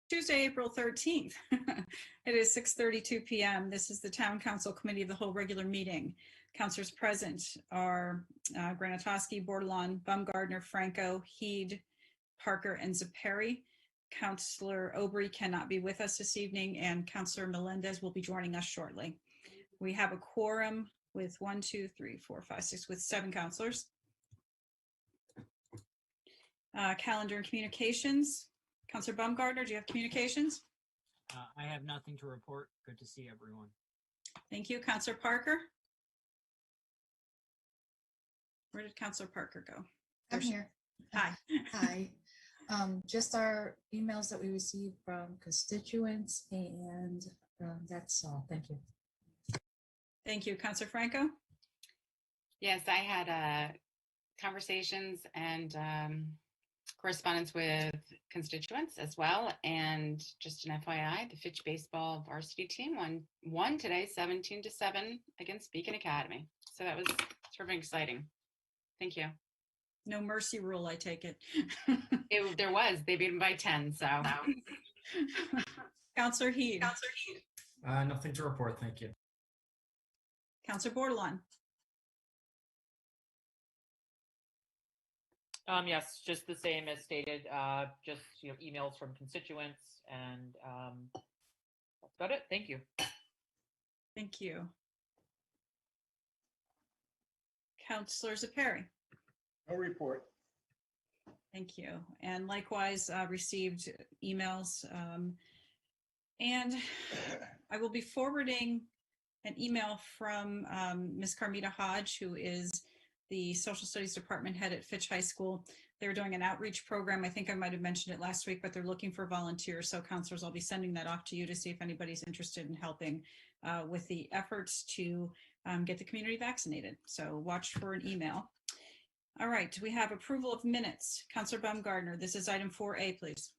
Tuesday, April 13th. It is 6:32 p.m. This is the Town Council Committee of the Whole regular meeting. Councilors present are Granatowski, Bordelon, Baumgardner, Franco, Heede, Parker, and Zeperi. Councilor Aubry cannot be with us this evening, and Councilor Melendez will be joining us shortly. We have a quorum with 7 councilors. Calendar and communications. Councilor Baumgardner, do you have communications? I have nothing to report. Good to see everyone. Thank you. Councilor Parker? Where did Councilor Parker go? I'm here. Hi. Hi. Just our emails that we received from constituents, and that's all. Thank you. Thank you. Councilor Franco? Yes, I had conversations and correspondence with constituents as well. And just an FYI, the Fitch baseball varsity team won today 17-7 against Beacon Academy. So that was sort of exciting. Thank you. No mercy rule, I take it. They beat them by 10. So. Councilor Heede. Nothing to report. Thank you. Councilor Bordelon. Yes, just the same as stated, just emails from constituents, and that's about it. Thank you. Thank you. Councilor Zeperi. No report. Thank you. And likewise, received emails. And I will be forwarding an email from Ms. Carmita Hodge, who is the Social Studies Department head at Fitch High School. They're doing an outreach program. I think I might have mentioned it last week, but they're looking for volunteers. So counselors, I'll be sending that off to you to see if anybody's interested in helping with the efforts to get the community vaccinated. So watch for an email. All right, we have approval of minutes. Councilor Baumgardner, this is item 4A, please.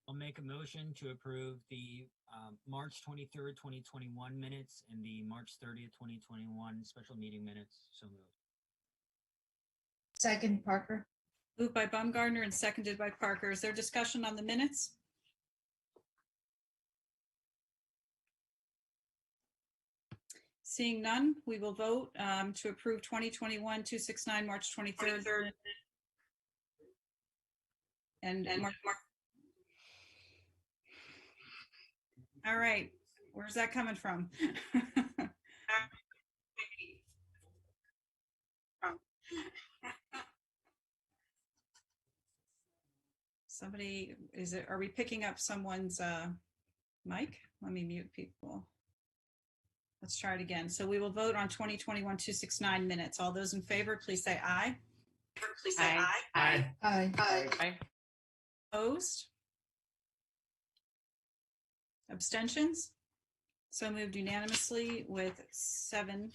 I'll make a motion to approve the March 23rd, 2021 minutes and the March 30th, 2021 special meeting minutes. So moved. Second, Parker. Moved by Baumgardner and seconded by Parker. Is there discussion on the minutes? Seeing none, we will vote to approve 2021-269 March 23rd. And March. All right, where's that coming from? Somebody, are we picking up someone's mic? Let me mute people. Let's try it again. So we will vote on 2021-269 minutes. All those in favor, please say aye. Please say aye. Aye. Aye. Aye. Opposed? Abstentions? So moved unanimously with 7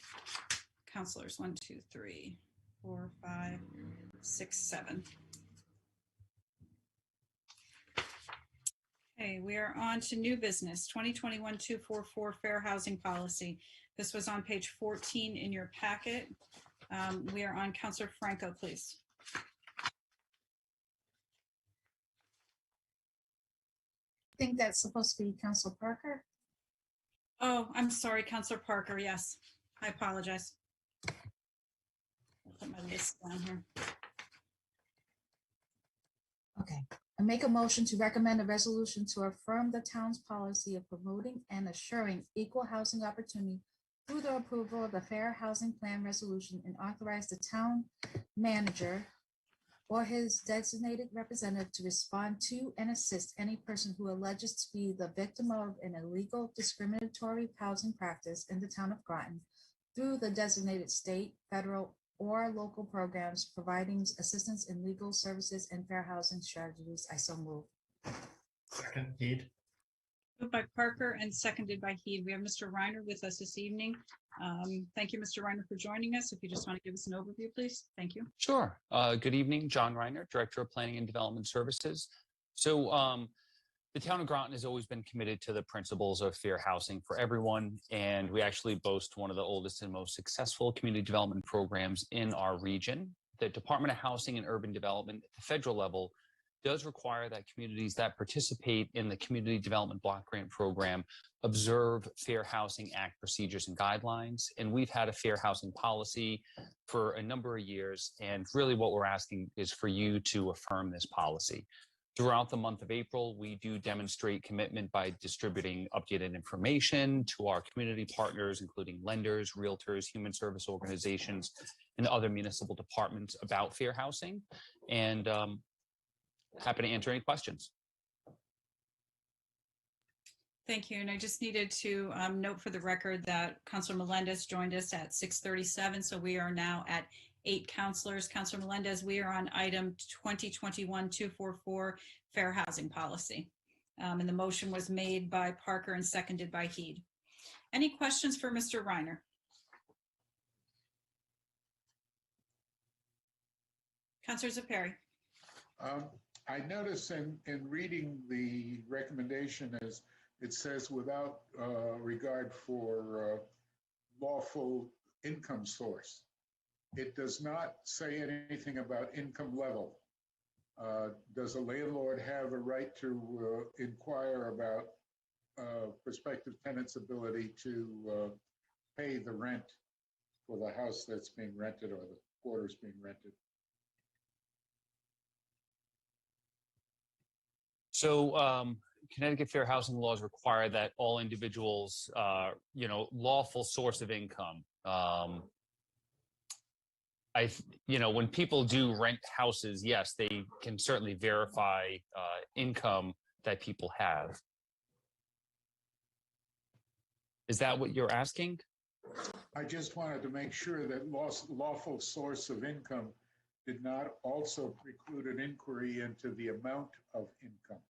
councilors. 1, 2, 3, 4, 5, 6, 7. Okay, we are on to new business, 2021-244 Fair Housing Policy. This was on page 14 in your packet. We are on Councilor Franco, please. I think that's supposed to be Councilor Parker. Oh, I'm sorry, Councilor Parker. Yes, I apologize. I'll put my list down here. Okay. I make a motion to recommend a resolution to affirm the town's policy of promoting and assuring equal housing opportunity through the approval of the Fair Housing Plan Resolution, and authorize the town manager or his designated representative to respond to and assist any person who alleges to be the victim of an illegal discriminatory housing practice in the town of Groton through the designated state, federal, or local programs providing assistance in legal services and fair housing strategies. I so move. Second, Heede. Moved by Parker and seconded by Heede. We have Mr. Reiner with us this evening. Thank you, Mr. Reiner, for joining us. If you just want to give us an overview, please. Thank you. Sure. Good evening, Jon Reiner, Director of Planning and Development Services. So the town of Groton has always been committed to the principles of fair housing for everyone, and we actually boast one of the oldest and most successful community development programs in our region. the Department of Housing and Urban Development at the federal level does require that communities that participate in the Community Development Block Grant Program observe Fair Housing Act procedures and guidelines. And we've had a fair housing policy for a number of years. And really what we're asking is for you to affirm this policy. Throughout the month of April, we do demonstrate commitment by distributing updated information to our community partners, including lenders, realtors, human service organizations, and other municipal departments about fair housing. And happy to answer any questions. Thank you. And I just needed to note for the record that Councilor Melendez joined us at 6:37. So we are now at 8 councilors. Councilor Melendez, we are on item 2021-244, Fair Housing Policy. And the motion was made by Parker and seconded by Heede. Any questions for Mr. Reiner? Councilor Zepari. I notice in reading the recommendation, as it says, without regard for lawful income source. It does not say anything about income level. Does a landlord have a right to inquire about prospective tenants' ability to pay the rent for the house that's being rented or the quarters being rented? So Connecticut fair housing laws require that all individuals, lawful source of income. When people do rent houses, yes, they can certainly verify income that people have. Is that what you're asking? I just wanted to make sure that lawful source of income did not also preclude an inquiry into the amount of income.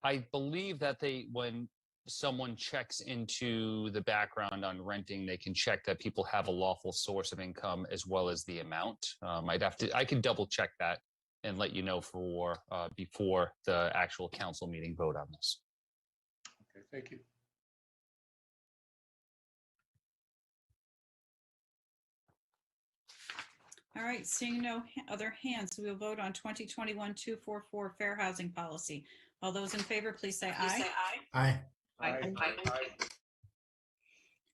I believe that when someone checks into the background on renting, they can check that people have a lawful source of income as well as the amount. I can double check that and let you know before the actual council meeting vote on this. Okay, thank you. All right, seeing no other hands, we will vote on 2021-244 Fair Housing Policy. All those in favor, please say aye. Aye. Aye.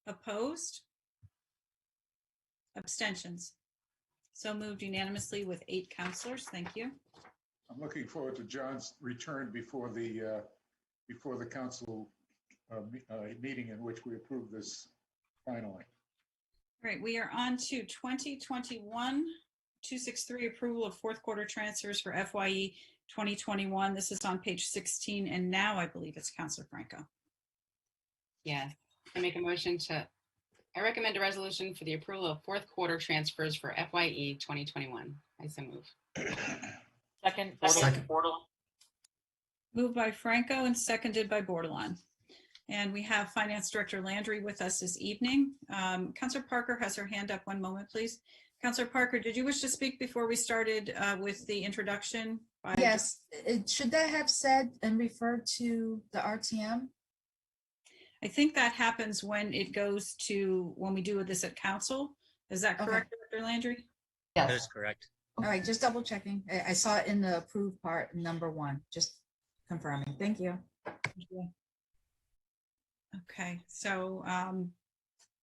Opposed? Abstentions? So moved unanimously with 8 councilors. Thank you. I'm looking forward to John's return before the council meeting in which we approve this finally. All right, we are on to 2021-263 approval of fourth quarter transfers for FYE 2021. This is on page 16, and now I believe it's Councilor Franco. Yes, I recommend a resolution for the approval of fourth quarter transfers for FYE 2021. I so move. Second. Moved by Franco and seconded by Bordelon. And we have Finance Director Landry with us this evening. Councilor Parker has her hand up. One moment, please. Councilor Parker, did you wish to speak before we started with the introduction? Yes, should that have said and referred to the RTM? I think that happens when we do this at council. Is that correct, Director Landry? Yes. That is correct. All right, just double checking. I saw it in the approved part, number 1, just confirming. Thank you. Thank you. Okay, so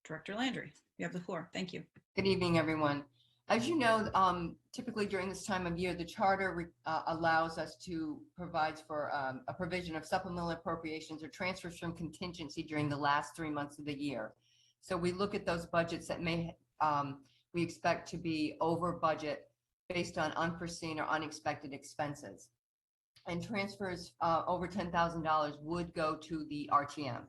Director Landry, you have the floor. Thank you. Good evening, everyone. As you know, typically during this time of year, the charter allows us to provide for a provision of supplemental appropriations or transfers from contingency during the last 3 months of the year. So we look at those budgets that we expect to be over budget based on unforeseen or unexpected expenses. And transfers over $10,000 would go to the RTM.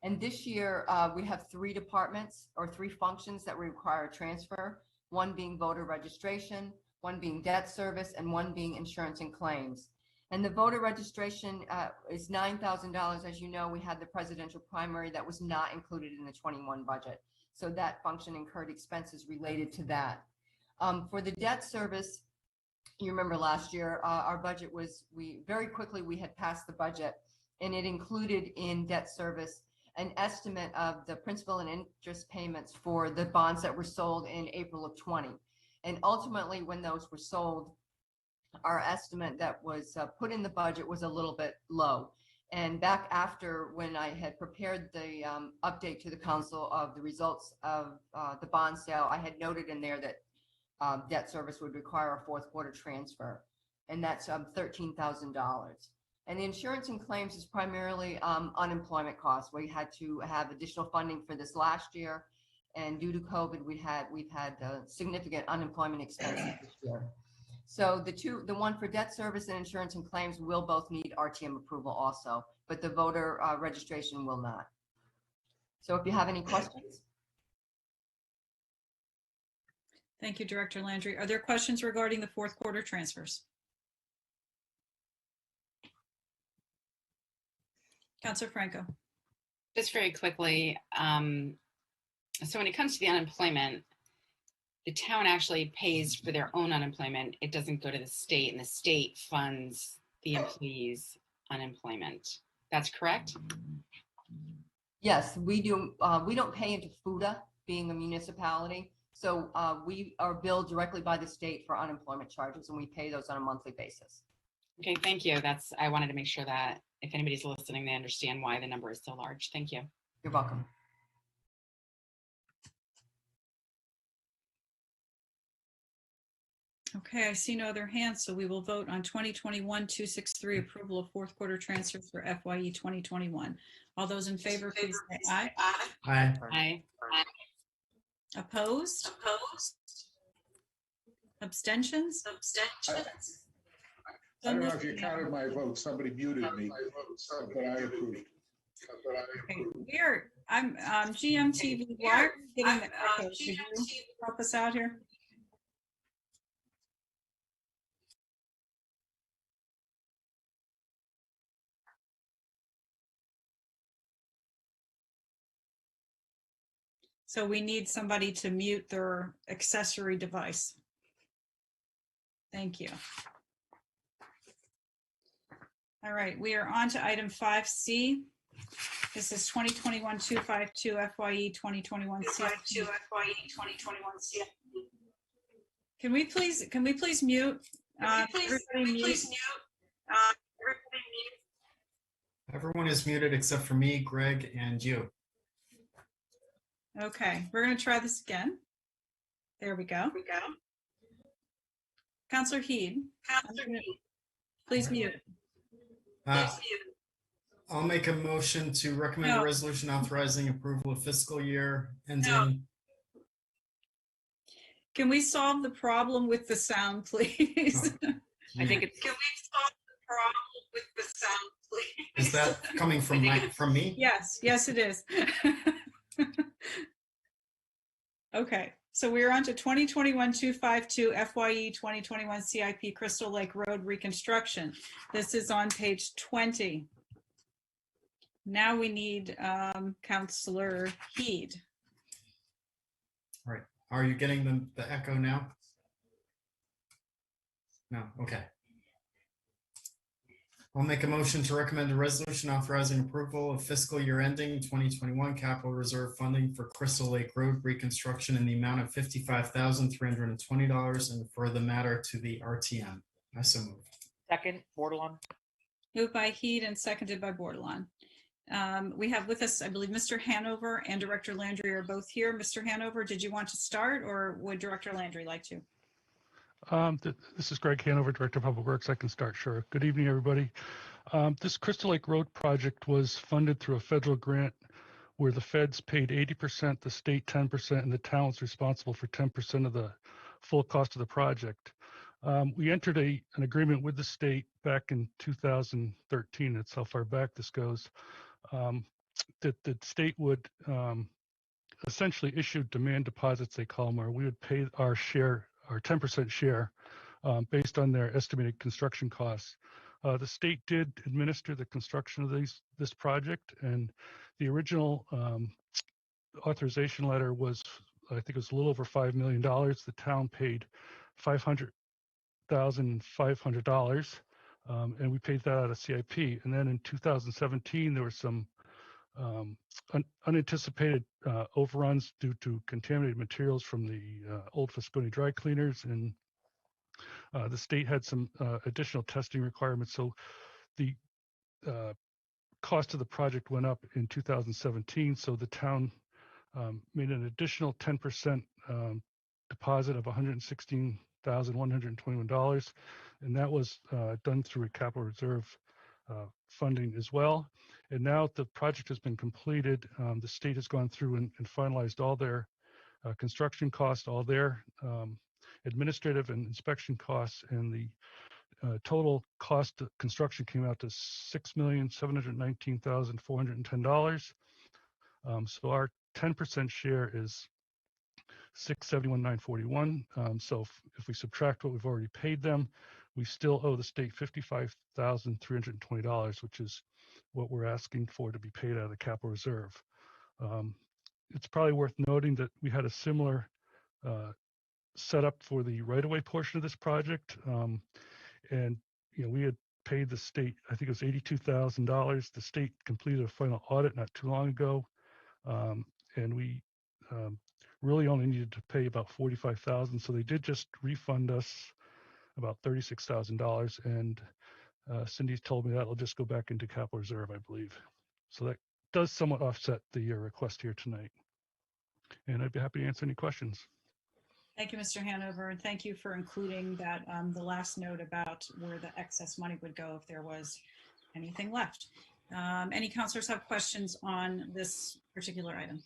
And this year, we have 3 departments or 3 functions that require a transfer, one being voter registration, one being debt service, and one being insurance and claims. And the voter registration is $9,000. As you know, we had the presidential primary that was not included in the 21 budget. So that function incurred expenses related to that. For the debt service, you remember last year, our budget was, we had passed the budget, and it included in debt service an estimate of the principal and interest payments for the bonds that were sold in April of 20. And ultimately, when those were sold, our estimate that was put in the budget was a little bit low. And back after, when I had prepared the update to the council of the results of the bond sale, I had noted in there that debt service would require a fourth quarter transfer, and that's $13,000. And the insurance and claims is primarily unemployment costs. We had to have additional funding for this last year, and due to COVID, we've had significant unemployment expenses this year. So the one for debt service and insurance and claims will both need RTM approval also, but the voter registration will not. So if you have any questions. Thank you, Director Landry. Are there questions regarding the fourth quarter transfers? Councilor Franco. Just very quickly, so when it comes to the unemployment, the town actually pays for their own unemployment. It doesn't go to the state, and the state funds the employees' unemployment. That's correct? Yes, we do. We don't pay into FUTA, being a municipality. So we are billed directly by the state for unemployment charges, and we pay those on a monthly basis. Okay, thank you. I wanted to make sure that if anybody's listening, they understand why the number is so large. Thank you. You're welcome. Okay, I see no other hands, so we will vote on 2021-263 approval of fourth quarter transfers for FYE 2021. All those in favor, please say aye. Aye. Aye. Opposed? Abstentions? I don't know if you counted my vote. Somebody muted me, but I approved. Okay, I'm GMTV. Why are we getting the echo? Could you help us out here? So we need somebody to mute their accessory device. Thank you. All right, we are on to item 5C. This is 2021-252 FYE 2021 CIP. Can we please mute? Everybody mute. Everyone is muted except for me, Greg, and you. Okay, we're going to try this again. There we go. Councilor Heede, please mute. I'll make a motion to recommend a resolution authorizing approval of fiscal year ending. Can we solve the problem with the sound, please? I think it's. Can we solve the problem with the sound, please? Is that coming from me? Yes, it is. Okay, so we're on to 2021-252 FYE 2021 CIP Crystal Lake Road reconstruction. This is on page 20. Now we need Councilor Heede. All right. Are you getting the echo now? No. Okay. I'll make a motion to recommend a resolution authorizing approval of fiscal year ending 2021 capital reserve funding for Crystal Lake Road reconstruction in the amount of $55,320 and refer the matter to the RTM. I so move. Second, Bordelon. Moved by Heede and seconded by Bordelon. We have with us, I believe, Mr. Hanover and Director Landry are both here. Mr. Hanover, did you want to start, or would Director Landry like to? This is Greg Hanover, Director of Public Works. I can start, sure. Good evening, everybody. This Crystal Lake Road project was funded through a federal grant where the feds paid 80%, the state 10%, and the town was responsible for 10% of the full cost of the project. We entered an agreement with the state back in 2013. That's how far back this goes. That the state would essentially issue demand deposits, they call them, where we would pay our share, our 10% share, based on their estimated construction costs. The state did administer the construction of this project, and the original authorization letter was, I think it was a little over $5 million. The town paid $500,500, and we paid that out of CIP. And then in 2017, there were some unanticipated overruns due to contaminated materials from the old Fosconi dry cleaners, and the state had some additional testing requirements. So the cost of the project went up in 2017. So the town made an additional 10% deposit of $116,121, and that was done through a capital reserve funding as well. And now the project has been completed. The state has gone through and finalized all their construction costs, all their administrative and inspection costs, and the total cost of construction came out to $6,719,410. So our 10% share is $671,941. So if we subtract what we've already paid them, we still owe the state $55,320, which is what we're asking for to be paid out of the capital reserve. It's probably worth noting that we had a similar setup for the right-of-way portion of this project. And we had paid the state, I think it was $82,000. The state completed a final audit not too long ago. And we really only needed to pay about $45,000. So they did just refund us about $36,000. And Cindy's told me that'll just go back into capital reserve, I believe. So that does somewhat offset the request here tonight. And I'd be happy to answer any questions. Thank you, Mr. Hanover, and thank you for including that the last note about where the excess money would go if there was anything left. Any councilors have questions on this particular item?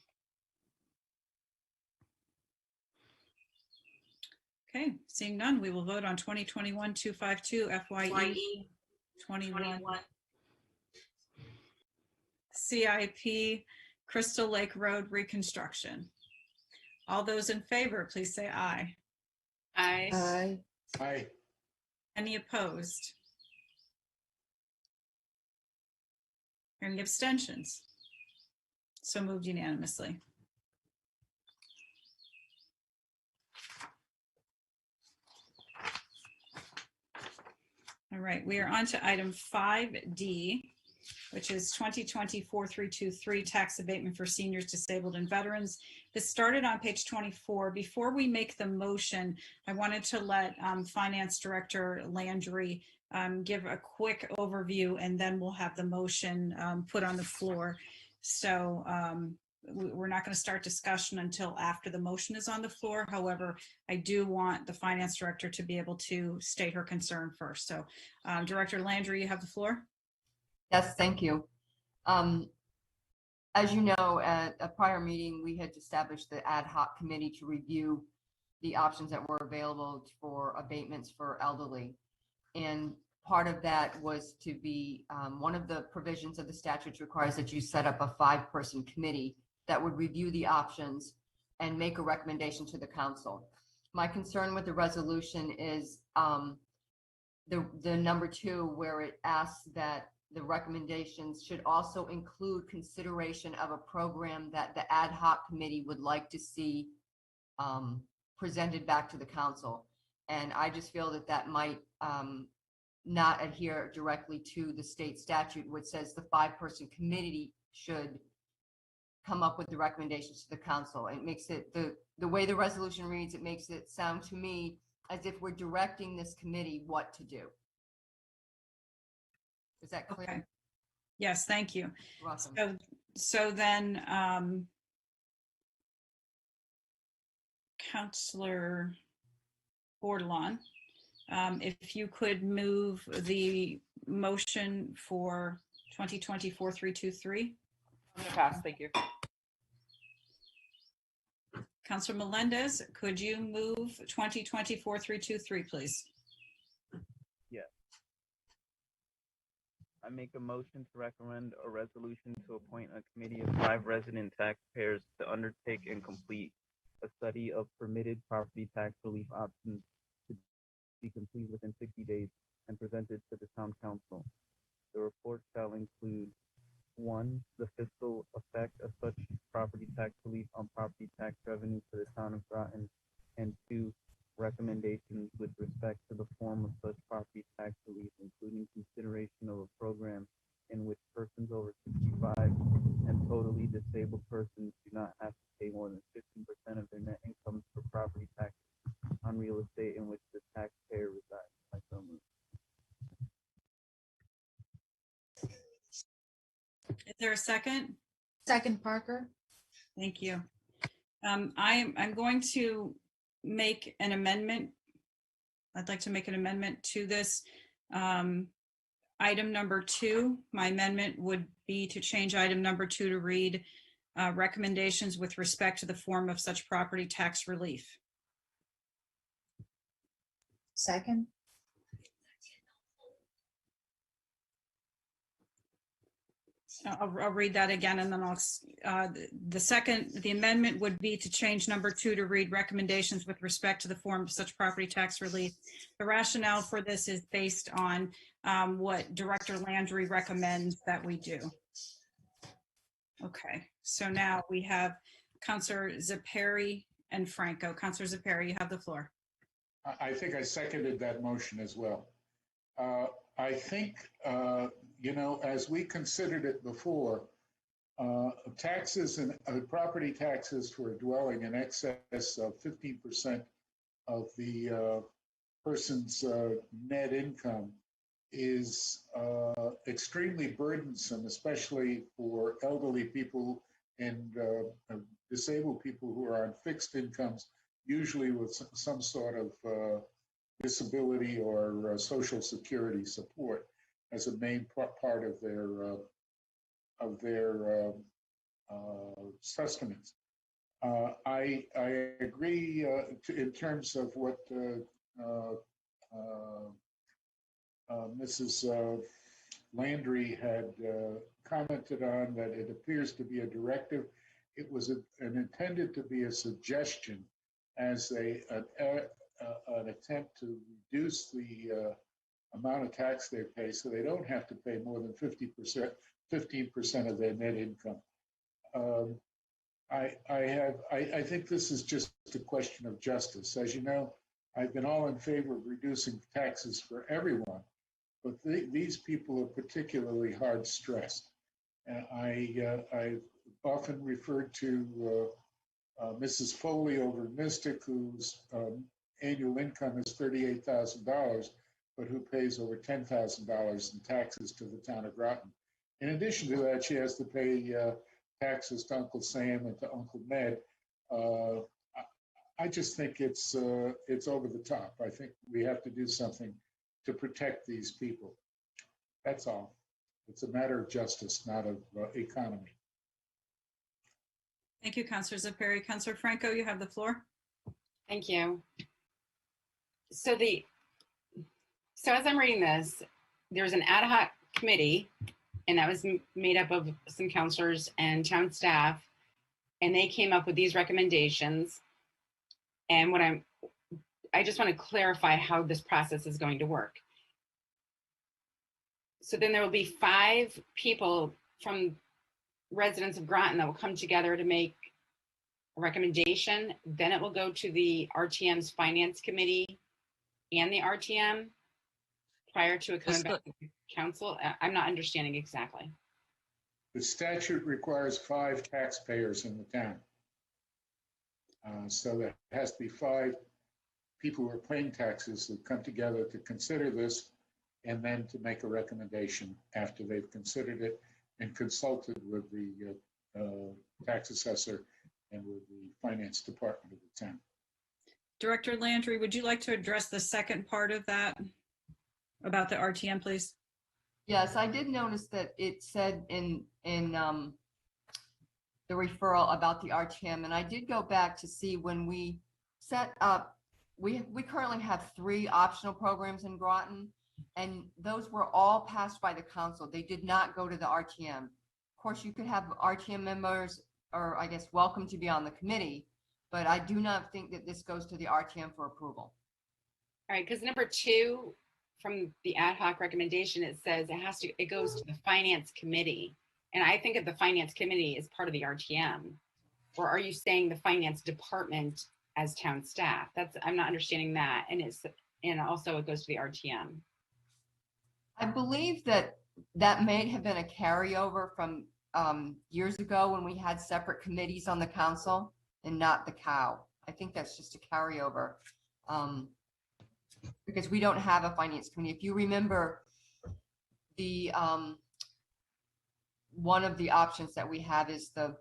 Okay, seeing none, we will vote on 2021-252 FYE 21 CIP Crystal Lake Road reconstruction. All those in favor, please say aye. Aye. Aye. Aye. Any opposed? Any abstentions? So moved unanimously. All right, we are on to item 5D, which is 2020-4323 tax abatement for seniors, disabled, and veterans. This started on page 24. Before we make the motion, I wanted to let Finance Director Landry give a quick overview, and then we'll have the motion put on the floor. So we're not going to start discussion until after the motion is on the floor. However, I do want the Finance Director to be able to state her concern first. So Director Landry, you have the floor. Yes, thank you. As you know, at a prior meeting, we had established the ad hoc committee to review the options that were available for abatements for elderly. And part of that was to be, one of the provisions of the statutes requires that you set up a 5-person committee that would review the options and make a recommendation to the council. My concern with the resolution is the number 2, where it asks that the recommendations should also include consideration of a program that the ad hoc committee would like to see presented back to the council. And I just feel that that might not adhere directly to the state statute, which says the 5-person committee should come up with the recommendations to the council. It makes it, the way the resolution reads, it makes it sound to me as if we're directing this committee what to do. Is that clear? Okay. Yes, thank you. You're welcome. So then, Councilor Borde, if you could move the motion for 2020-4323. I'm going to pass. Thank you. Councilor Melendez, could you move 2020-4323, please? I make a motion to recommend a resolution to appoint a committee of 5 resident taxpayers to undertake and complete a study of permitted property tax relief options to be completed within 60 days and presented to the town council. The report shall include 1, the fiscal effect of such property tax relief on property tax revenue for the town of Groton, and 2, recommendations with respect to the form of such property tax relief, including consideration of a program in which persons over 65 and permanently disabled persons do not have to pay more than 15% of their net income for property taxes on real estate in which the taxpayer resides. I so move. Is there a second? Second, Parker. Thank you. I'm going to make an amendment. I'd like to make an amendment to this. Item number 2, my amendment would be to change item number 2 to read recommendations with respect to the form of such property tax relief. Second. I'll read that again, and then the amendment would be to change number 2 to read recommendations with respect to the form of such property tax relief. The rationale for this is based on what Director Landry recommends that we do. Okay, so now we have Councilor Zepari and Franco. Councilor Zepari, you have the floor. I think I seconded that motion as well. I think, as we considered it before, taxes and property taxes for a dwelling in excess of 15% of the person's net income is extremely burdensome, especially for elderly people and disabled people who are on fixed incomes, usually with some sort of disability or social security support as a main part of their sustenance. I agree in terms of what Mrs. Landry had commented on, that it appears to be a directive. It was intended to be a suggestion as an attempt to reduce the amount of tax they pay, so they don't have to pay more than 15% of their net income. I think this is just a question of justice. As you know, I've been all in favor of reducing taxes for everyone, but these people are particularly hard stressed. And I've often referred to Mrs. Foley over in Mystic, whose annual income is $38,000, but who pays over $10,000 in taxes to the town of Groton. In addition to that, she has to pay taxes to Uncle Sam and to Uncle Ned. I just think it's over the top. I think we have to do something to protect these people. That's all. It's a matter of justice, not of economy. Thank you, Councilor Zepari. Councilor Franco, you have the floor. Thank you. So as I'm reading this, there's an ad hoc committee, and that was made up of some councilors and town staff, and they came up with these recommendations. And I just want to clarify how this process is going to work. So then there will be 5 people from residents of Groton that will come together to make a recommendation. Then it will go to the RTM's finance committee and the RTM prior to it coming back to the council. I'm not understanding exactly. The statute requires 5 taxpayers in the town. So there has to be 5 people who are paying taxes that come together to consider this and then to make a recommendation after they've considered it and consulted with the tax assessor and with the finance department of the town. Director Landry, would you like to address the second part of that about the RTM, please? Yes, I did notice that it said in the referral about the RTM, and I did go back to see when we set up, we currently have 3 optional programs in Groton, and those were all passed by the council. They did not go to the RTM. Of course, you could have RTM members, or I guess welcome to be on the committee, but I do not think that this goes to the RTM for approval. All right, because number 2 from the ad hoc recommendation, it says it goes to the finance committee. And I think of the finance committee as part of the RTM. Or are you saying the finance department as town staff? I'm not understanding that. And also it goes to the RTM. I believe that may have been a carryover from years ago when we had separate committees on the council and not the cow. I think that's just a carryover. Because we don't have a finance committee. If you remember, the one of the options that we have is the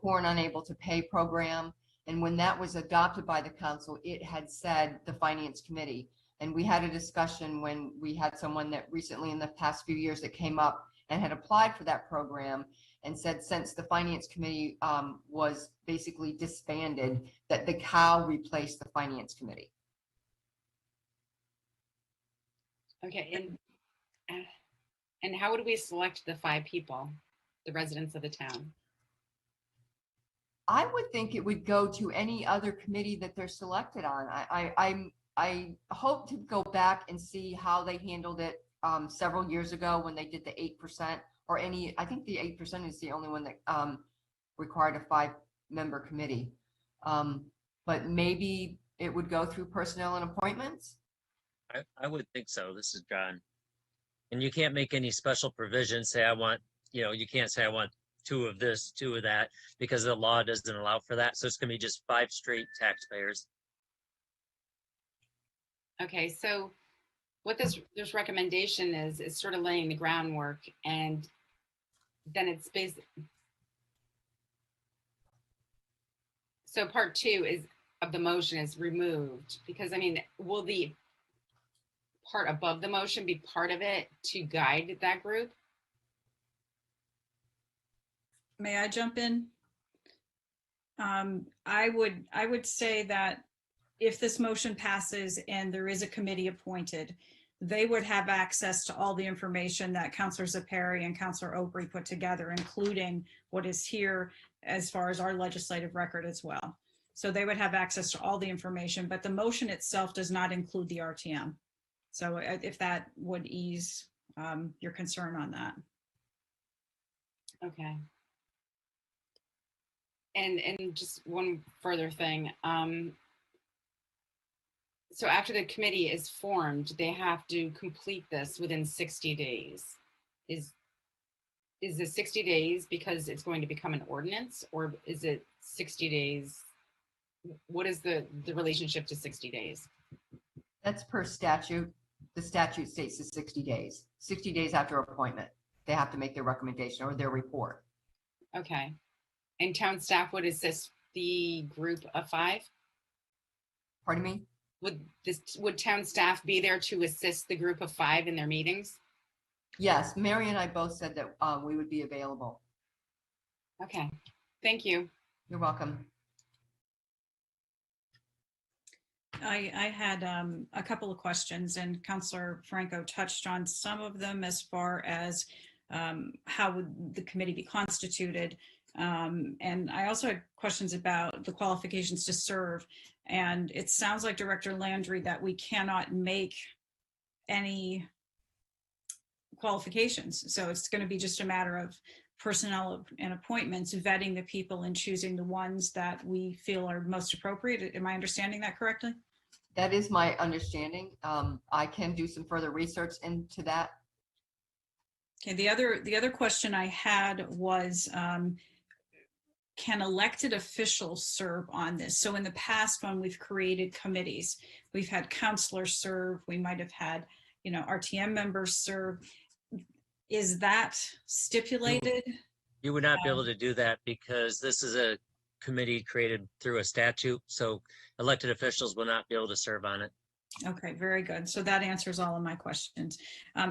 poor and unable to pay program. And when that was adopted by the council, it had said the finance committee. And we had a discussion when we had someone that recently in the past few years that came up and had applied for that program and said, since the finance committee was basically disbanded, that the cow replaced the finance committee. Okay, and how would we select the 5 people, the residents of the town? I would think it would go to any other committee that they're selected on. I hope to go back and see how they handled it several years ago when they did the 8% or any. I think the 8% is the only one that required a 5-member committee. But maybe it would go through personnel and appointments. I would think so. This is John. And you can't make any special provisions. Say, I want, you can't say I want 2 of this, 2 of that, because the law doesn't allow for that. So it's going to be just 5 straight taxpayers. Okay, so what this recommendation is sort of laying the groundwork, and then it's based. So part 2 is of the motion is removed, because I mean, will the part above the motion be part of it to guide that group? May I jump in? I would say that if this motion passes and there is a committee appointed, they would have access to all the information that Councilor Zepari and Councilor Obrey put together, including what is here as far as our legislative record as well. So they would have access to all the information, but the motion itself does not include the RTM. So if that would ease your concern on that. Okay. And just one further thing. So after the committee is formed, they have to complete this within 60 days. Is it 60 days because it's going to become an ordinance, or is it 60 days? What is the relationship to 60 days? That's per statute. The statute states is 60 days. 60 days after appointment, they have to make their recommendation or their report. Okay. And town staff would assist the group of 5? Pardon me? Would town staff be there to assist the group of 5 in their meetings? Yes, Mary and I both said that we would be available. Okay, thank you. You're welcome. I had a couple of questions, and Councilor Franco touched on some of them as far as how would the committee be constituted. And I also had questions about the qualifications to serve. And it sounds like Director Landry that we cannot make any qualifications. So it's going to be just a matter of personnel and appointments, vetting the people and choosing the ones that we feel are most appropriate. Am I understanding that correctly? That is my understanding. I can do some further research into that. Okay, the other question I had was, can elected officials serve on this? So in the past, when we've created committees, we've had counselors serve, we might have had, RTM members serve. Is that stipulated? You would not be able to do that because this is a committee created through a statute. So elected officials will not be able to serve on it. Okay, very good. So that answers all of my questions.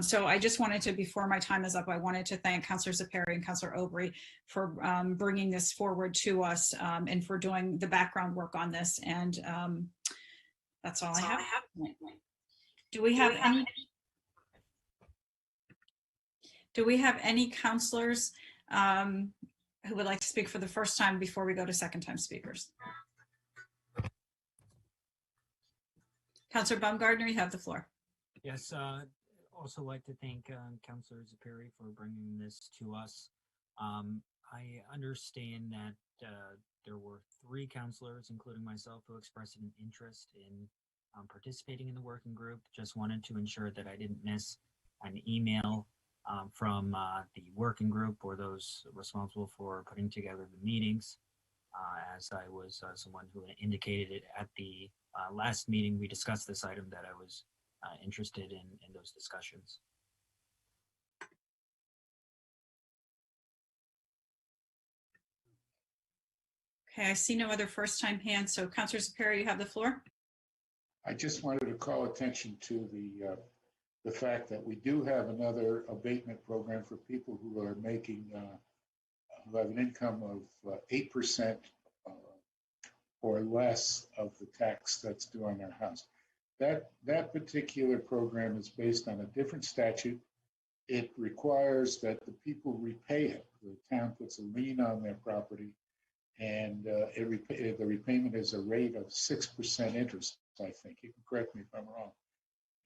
So I just wanted to, before my time is up, I wanted to thank Councilor Zepari and Councilor Obrey for bringing this forward to us and for doing the background work on this. And that's all I have. Do we have any counselors who would like to speak for the first time before we go to second time speakers? Councilor Baumgardner, you have the floor. Yes, also like to thank Councilor Zepari for bringing this to us. I understand that there were 3 counselors, including myself, who expressed an interest in participating in the working group. Just wanted to ensure that I didn't miss an email from the working group or those responsible for putting together the meetings. As I was someone who indicated it at the last meeting, we discussed this item that I was interested in those discussions. Okay, I see no other first-time hands, so Councilor Saperi, you have the floor. I just wanted to call attention to the fact that we do have another abatement program for people who are making, who have an income of 8% or less of the tax that's due on their house. That particular program is based on a different statute. It requires that the people repay it. The town puts a lien on their property, and the repayment is a rate of 6% interest, I think. You can correct me if I'm wrong.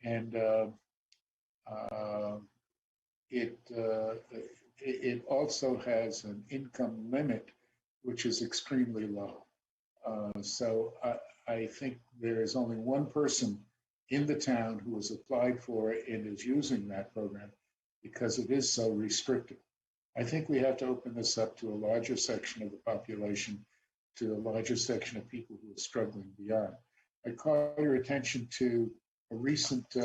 And it also has an income limit, which is extremely low. So I think there is only one person in the town who has applied for it and is using that program because it is so restrictive. I think we have to open this up to a larger section of the population, to a larger section of people who are struggling beyond. I call your attention to a recent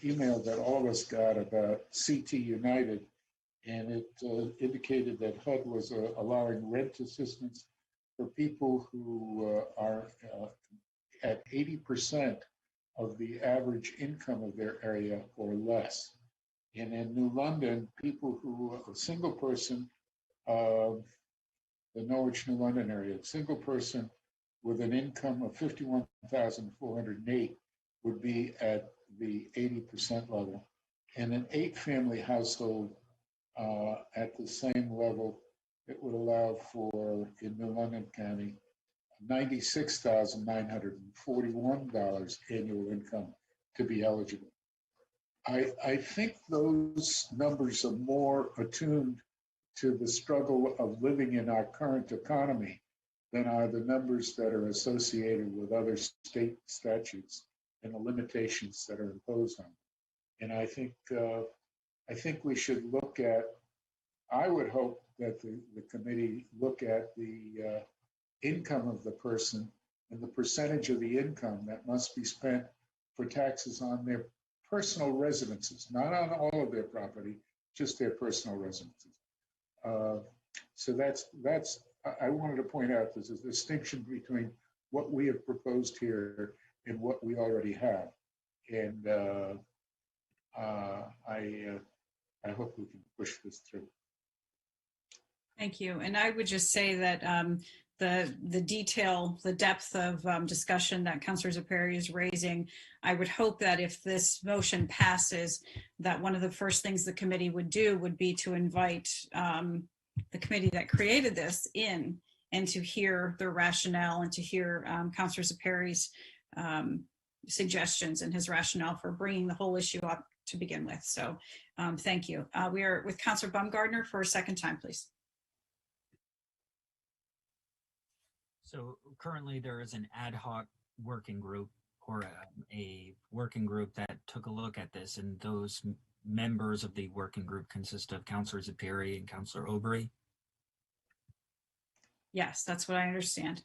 email that all of us got about CT United, and it indicated that HUD was allowing rent assistance for people who are at 80% of the average income of their area or less. And in New London, people who, a single person, the Norwich, New London area, a single person with an income of 51,408 would be at the 80% level. And an 8-family household at the same level, it would allow for, in New London County, $96,941 annual income to be eligible. I think those numbers are more attuned to the struggle of living in our current economy than are the numbers that are associated with other state statutes and the limitations that are imposed on them. And I think we should look at, I would hope that the committee look at the income of the person and the percentage of the income that must be spent for taxes on their personal residences, not on all of their property, just their personal residences. So that's I wanted to point out there's a distinction between what we have proposed here and what we already have. And I hope we can push this through. Thank you. And I would just say that the detail, the depth of discussion that Councilor Saperi is raising, I would hope that if this motion passes, that one of the first things the committee would do would be to invite the committee that created this in and to hear their rationale and to hear Councilor Saperi's suggestions and his rationale for bringing the whole issue up to begin with. So thank you. We are with Councilor Baumgardner for a second time, please. So currently there is an ad hoc working group or a working group that took a look at this, and those members of the working group consist of Councilor Saperi and Councilor Borde. Yes, that's what I understand.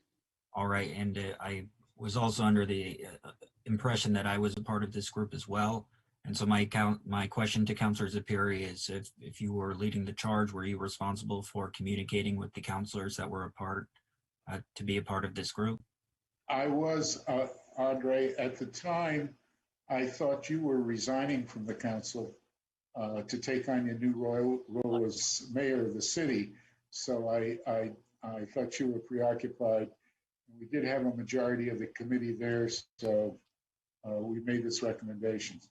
All right, and I was also under the impression that I was a part of this group as well. And so my question to Councilor Saperi is, if you were leading the charge, were you responsible for communicating with the councilors that were a part to be a part of this group? I was, Andre. At the time, I thought you were resigning from the council to take on your new role as mayor of the city. So I thought you were preoccupied. We did have a majority of the committee there, so we made this recommendation.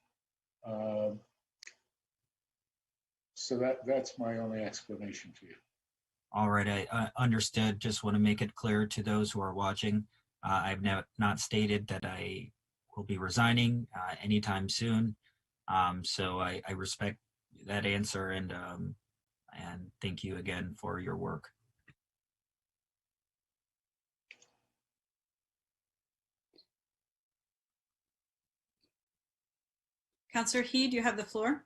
So that's my only explanation to you. All right, I understood. Just want to make it clear to those who are watching. I've not stated that I will be resigning anytime soon. So I respect that answer, and thank you again for your work. Councilor Heede, you have the floor.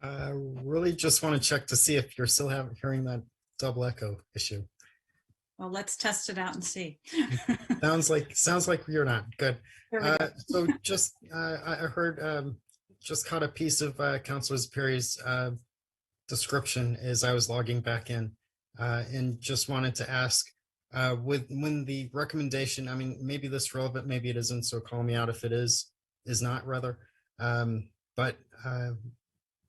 Really just want to check to see if you're still hearing that double echo issue. Well, let's test it out and see. Sounds like you're not. Good. There we go. So just I heard just caught a piece of Councilor Perry's description as I was logging back in, and just wanted to ask when the recommendation, I mean, maybe this is relevant, maybe it isn't, so call me out if it is not rather. But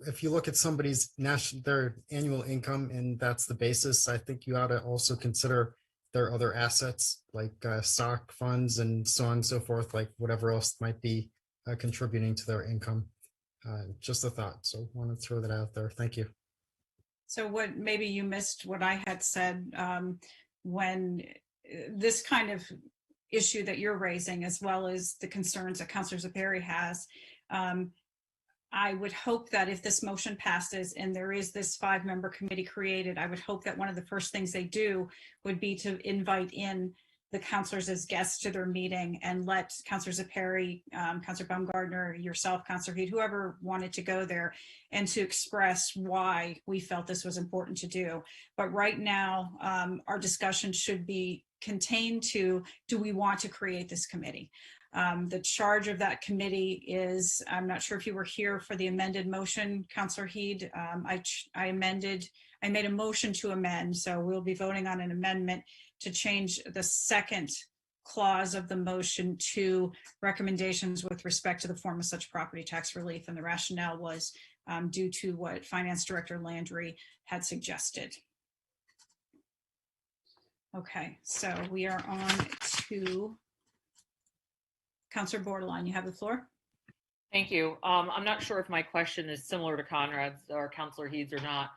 if you look at somebody's their annual income and that's the basis, I think you ought to also consider their other assets like stock funds and so on and so forth, like whatever else might be contributing to their income. Just a thought. So want to throw that out there. Thank you. So what, maybe you missed what I had said when this kind of issue that you're raising, as well as the concerns that Councilor Zepari has, I would hope that if this motion passes and there is this 5-member committee created, I would hope that one of the first things they do would be to invite in the councilors as guests to their meeting and let Councilor Zepari, Councilor Baumgardner, yourself, Councilor Heede, whoever wanted to go there, and to express why we felt this was important to do. But right now, our discussion should be contained to, do we want to create this committee? The charge of that committee is, I'm not sure if you were here for the amended motion, Councilor Heede. I made a motion to amend, so we'll be voting on an amendment to change the second clause of the motion to recommendations with respect to the form of such property tax relief. And the rationale was due to what Finance Director Landry had suggested. Okay, so we are on to Councilor Borde. You have the floor. Thank you. I'm not sure if my question is similar to Conrad's or Councilor Heede's or not,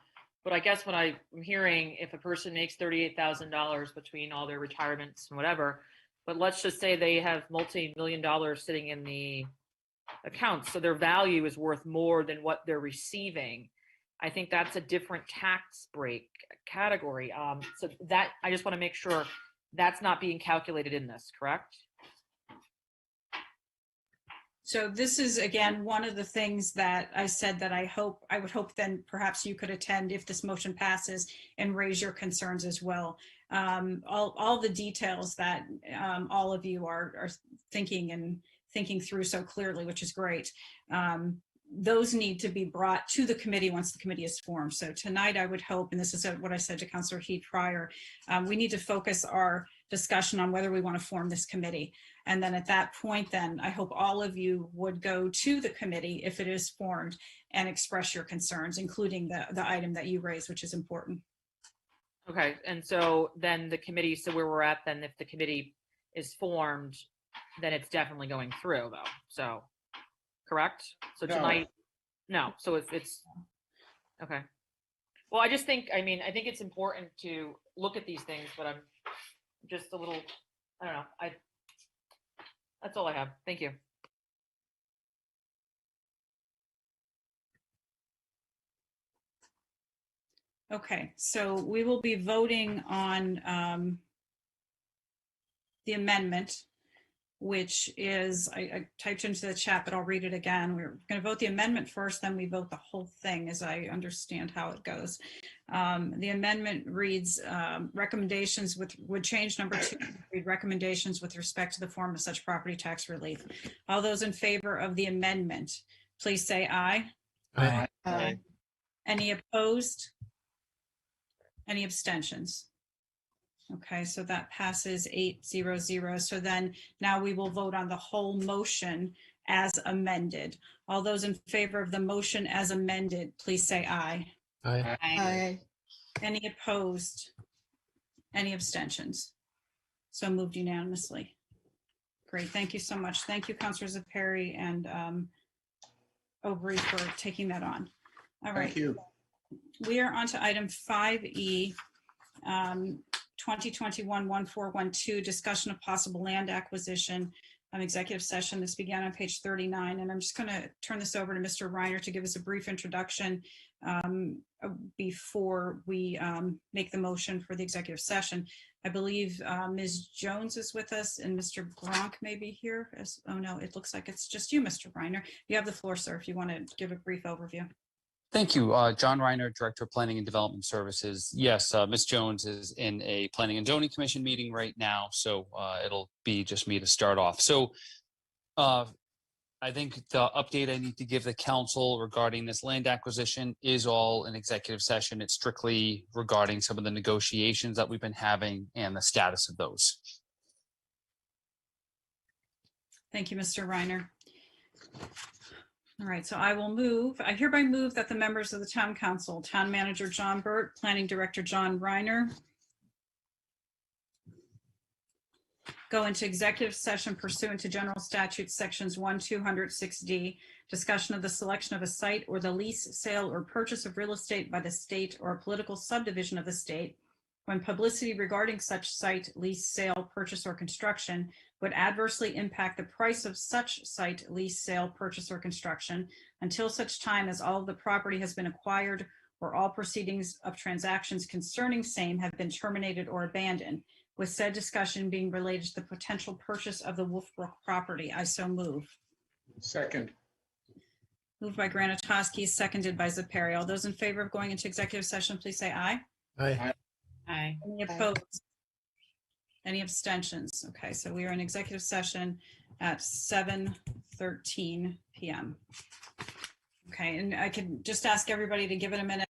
but I guess what I'm hearing, if a person makes $38,000 between all their retirements and whatever, but let's just say they have multi-million dollars sitting in the account, so their value is worth more than what they're receiving. I think that's a different tax break category. So that, I just want to make sure that's not being calculated in this, correct? So this is, again, one of the things that I said that I would hope then perhaps you could attend if this motion passes and raise your concerns as well. All the details that all of you are thinking through so clearly, which is great. Those need to be brought to the committee once the committee is formed. So tonight I would hope, and this is what I said to Councilor Heede prior, we need to focus our discussion on whether we want to form this committee. And then at that point, then I hope all of you would go to the committee if it is formed and express your concerns, including the item that you raised, which is important. Okay, and so then the committee, so where we're at then, if the committee is formed, then it's definitely going through though, so, correct? So tonight, no, so it's, okay. Well, I just think, I think it's important to look at these things, but I'm just a little, I don't know, that's all I have. Thank you. Okay, so we will be voting on the amendment, which is, I typed into the chat, but I'll read it again. We're going to vote the amendment first, then we vote the whole thing as I understand how it goes. The amendment reads recommendations would change number 2, read recommendations with respect to the form of such property tax relief. All those in favor of the amendment, please say aye. Aye. Aye. Any opposed? Any abstentions? Okay, so that passes 8-0-0. So then now we will vote on the whole motion as amended. All those in favor of the motion as amended, please say aye. Aye. Aye. Any opposed? Any abstentions? So moved unanimously. Great, thank you so much. Thank you, Councilor Zepari and Obrey for taking that on. All right. Thank you. We are on to item 5E, 2021-1412, discussion of possible land acquisition, executive session. This began on page 39, and I'm just going to turn this over to Mr. Reiner to give us a brief introduction before we make the motion for the executive session. I believe Ms. Jones is with us and Mr. Gronk may be here. Oh no, it looks like it's just you, Mr. Reiner. You have the floor, sir, if you want to give a brief overview. Thank you. Jon Reiner, Director of Planning and Development Services. Yes, Ms. Jones is in a Planning and Zoning Commission meeting right now, so it'll be just me to start off. So I think the update I need to give the council regarding this land acquisition is all an executive session. It's strictly regarding some of the negotiations that we've been having and the status of those. Thank you, Mr. Reiner. All right, so I hereby move that the members of the Town Council, Town Manager John Burt, Planning Director Jon Reiner, go into executive session pursuant to General Statutes Sections 1-206D, discussion of the selection of a site or the lease, sale, or purchase of real estate by the state or a political subdivision of the state, when publicity regarding such site, lease, sale, purchase, or construction would adversely impact the price of such site, lease, sale, purchase, or construction until such time as all of the property has been acquired or all proceedings of transactions concerning same have been terminated or abandoned, with said discussion being related to the potential purchase of the Wolfbrook property. I so move. Second. Moved by Granatowski, seconded by Zepari. All those in favor of going into executive session, please say aye. Aye. Aye. Any opposed? Any abstentions? Okay, so we are in executive session at 7:13 p.m. Okay, and I can just ask everybody to give it a minute.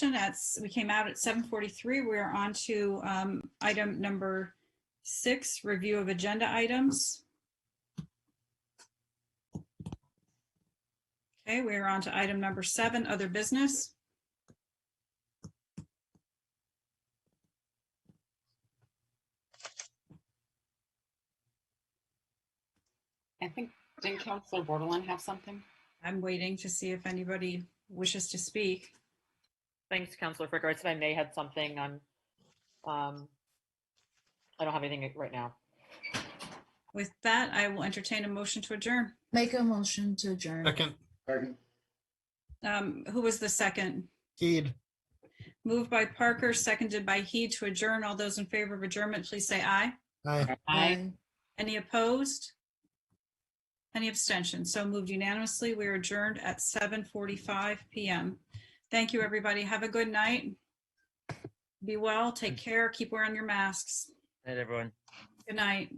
session we came out at 7:43. We are on to item number 6, review of agenda items. Okay, we are on to item number 7, other business. I think, didn't Councilor Borde have something? I'm waiting to see if anybody wishes to speak. Thanks, Councilor Fricker. I said I may had something on, I don't have anything right now. With that, I will entertain a motion to adjourn. Make a motion to adjourn. Second, Second. Who was the second? Heede. Moved by Parker, seconded by Heede to adjourn. All those in favor of adjournment, please say aye. Aye. Aye. Any opposed? Any abstentions? So moved unanimously. We are adjourned at 7:45 p.m. Thank you, everybody. Have a good night. Be well, take care, keep wearing your masks. Night, everyone. Good night.